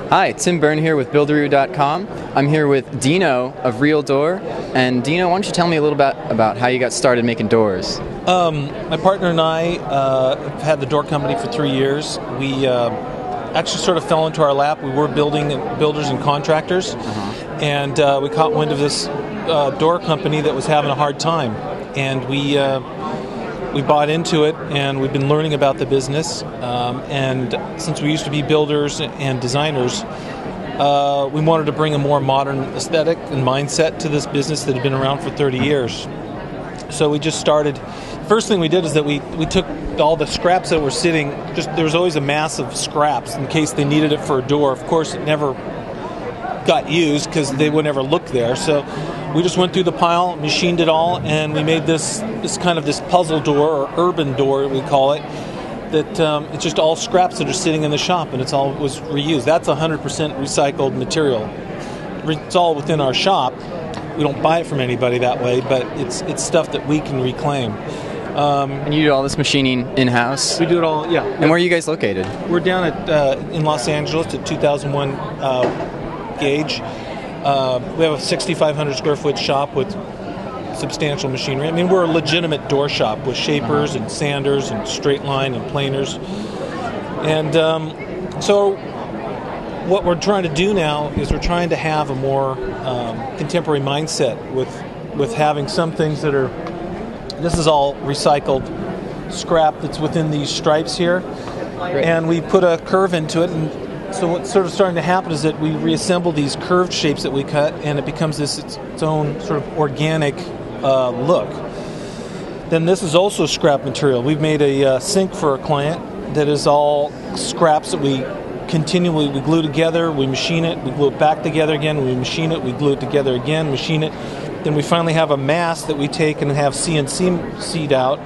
Hi, Tim Byrne here with buildaroo.com. I'm here with Dino of Real Door. And Dino, why don't you tell me a little bit about how you got started making doors? My partner and I have had the door company for 3 years. We actually sort of fell into our lap. We were builders and contractors, and we caught wind of this door company that was having a hard time, and we bought into it, and we've been learning about the business. And since we used to be builders and designers, we wanted to bring a more modern aesthetic and mindset to this business that had been around for 30 years. So we just started. First thing we did is that we took all the scraps that were sitting. There was always a mass of scraps in case they needed it for a door. Of course, it never got used because they would never look there. So we just went through the pile, machined it all, and we made this kind of this puzzle door, or urban door we call it. That it's just all scraps that are sitting in the shop, and was reused. That's 100% recycled material. It's all within our shop. We don't buy it from anybody that way, but it's stuff that we can reclaim. And you do all this machining in-house? We do it all, yeah. And where are you guys located? We're down in Los Angeles at 2001 Gauge. We have a 6,500 square foot shop with substantial machinery. I mean, we're a legitimate door shop with shapers and sanders and straight line and planers. And so what we're trying to do now is we're trying to have a more contemporary mindset with having some things that are. This is all recycled scrap that's within these stripes here. Great. And we put a curve into it, and so what's sort of starting to happen is that we reassemble these curved shapes that we cut, and it becomes its own sort of organic look. Then this is also scrap material. We've made a sink for a client that is all scraps that we glue together, we machine it, we glue it back together again, we machine it, we glue it together again, machine it. Then we finally have a mass that we take and have CNC seed out,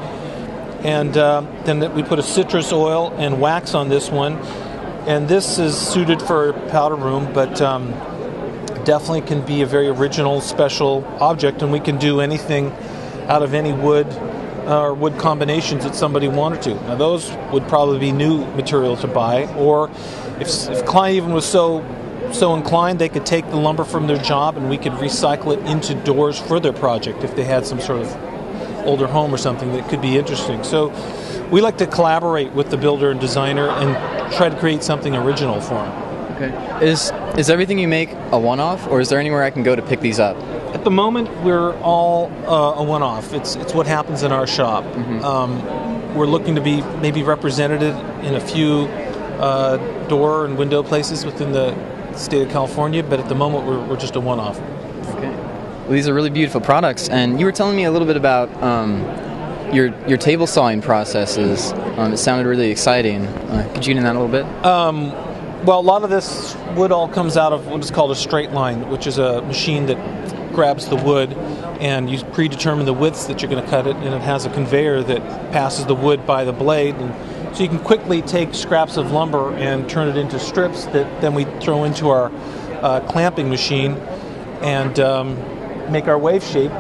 and then we put a citrus oil and wax on this one. And this is suited for a powder room, but definitely can be a very original, special object, and we can do anything out of any wood or wood combinations that somebody wanted to. Now those would probably be new material to buy, or if a client even was so inclined, they could take the lumber from their job and we could recycle it into doors for their project if they had some sort of older home or something that could be interesting. So we like to collaborate with the builder and designer and try to create something original for them. Okay. Is everything you make a one-off, or is there anywhere I can go to pick these up? At the moment, we're all a one-off. It's what happens in our shop. We're looking to be maybe represented in a few door and window places within the state of California, but at the moment we're just a one-off. Okay. Well, these are really beautiful products, and you were telling me a little bit about your table sawing processes. It sounded really exciting. Could you get in that a little bit? Well, a lot of this wood all comes out of what is called a straight line, which is a machine that grabs the wood and you predetermine the widths that you're going to cut it, and it has a conveyor that passes the wood by the blade, and so you can quickly take scraps of lumber and turn it into strips that then we throw into our clamping machine and make our wave shape,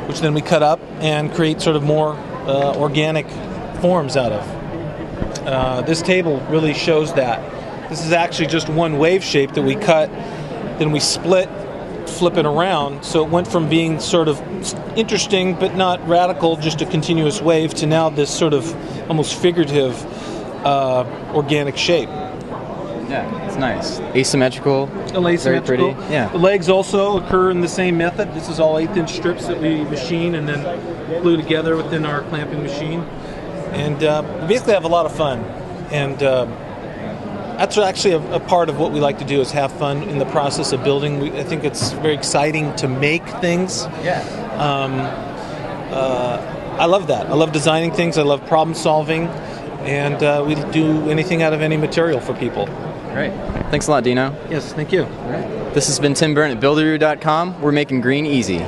which then we cut up and create sort of more organic forms out of. This table really shows that. This is actually just one wave shape that we cut, then we flip it around, so it went from being sort of interesting but not radical, just a continuous wave, to now this sort of almost figurative organic shape. Yeah, it's nice. Asymmetrical. Very pretty. Yeah. The legs also occur in the same method. This is all 1/8-inch strips that we machine and then glue together within our clamping machine. And we basically have a lot of fun. And that's actually a part of what we like to do, is have fun in the process of building. I think it's very exciting to make things. Yeah. I love that. I love designing things. I love problem solving. And we do anything out of any material for people. Great. Thanks a lot, Dino. Yes, thank you. All right. This has been Tim Byrne at buildaroo.com. We're making green easy.